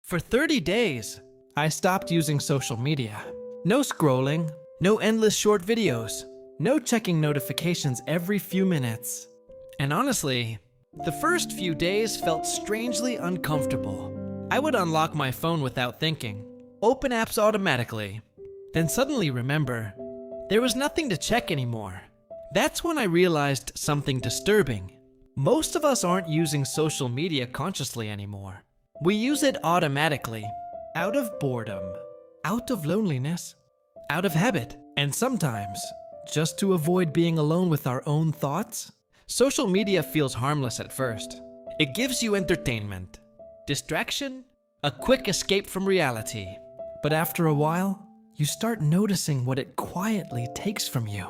For 30 days, I stopped using social media. No scrolling, no endless short videos, no checking notifications every few minutes. And honestly, the first few days felt strangely uncomfortable. I would unlock my phone without thinking, open apps automatically, then suddenly remember, there was nothing to check anymore. That's when I realized something disturbing. Most of us aren't using social media consciously anymore. We use it automatically, out of boredom, out of loneliness, out of habit, and sometimes just to avoid being alone with our own thoughts. Social media feels harmless at first. It gives you entertainment, distraction, a quick escape from reality. But after a while, you start noticing what it quietly takes from you.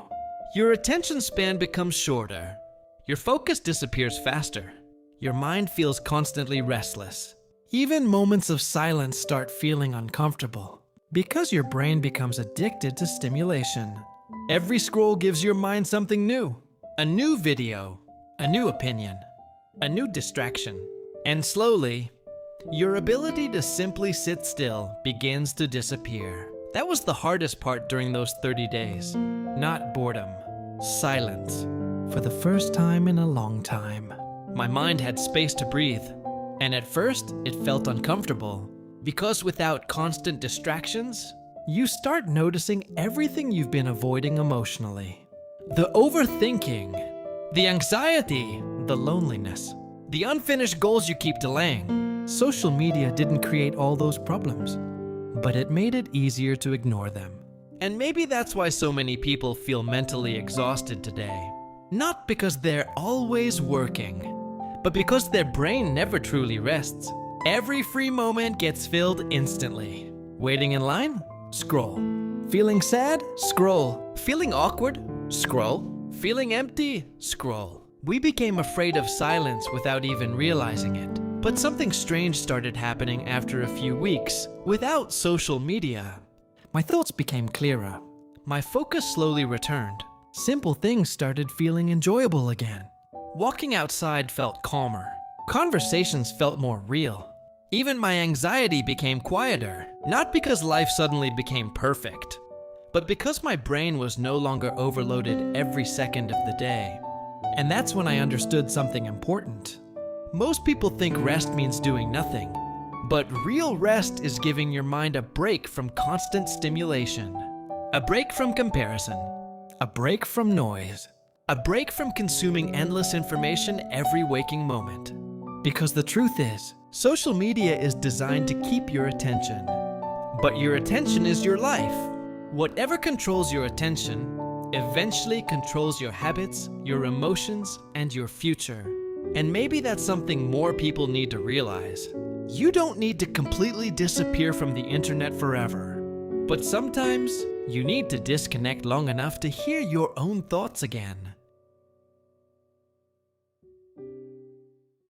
Your attention span becomes shorter. Your focus disappears faster. Your mind feels constantly restless. Even moments of silence start feeling uncomfortable because your brain becomes addicted to stimulation. Every scroll gives your mind something new. A new video, a new opinion, a new distraction. And slowly, your ability to simply sit still begins to disappear. That was the hardest part during those 30 days. Not boredom, silence. For the first time in a long time, my mind had space to breathe. And at first, it felt uncomfortable. Because without constant distractions, you start noticing everything you've been avoiding emotionally. The overthinking, the anxiety, the loneliness, the unfinished goals you keep delaying. Social media didn't create all those problems, but it made it easier to ignore them. And maybe that's why so many people feel mentally exhausted today. Not because they're always working, but because their brain never truly rests. Every free moment gets filled instantly. Waiting in line? Scroll. Feeling sad? Scroll. Feeling awkward? Scroll. Feeling empty? Scroll. We became afraid of silence without even realizing it. But something strange started happening after a few weeks without social media. My thoughts became clearer. My focus slowly returned. Simple things started feeling enjoyable again. Walking outside felt calmer. Conversations felt more real. Even my anxiety became quieter, not because life suddenly became perfect, but because my brain was no longer overloaded every second of the day. And that's when I understood something important. Most people think rest means doing nothing, but real rest is giving your mind a break from constant stimulation, a break from comparison, a break from noise, a break from consuming endless information every waking moment. Because the truth is, social media is designed to keep your attention. But your attention is your life. Whatever controls your attention eventually controls your habits, your emotions, and your future. And maybe that's something more people need to realize. You don't need to completely disappear from the internet forever. But sometimes, you need to disconnect long enough to hear your own thoughts again.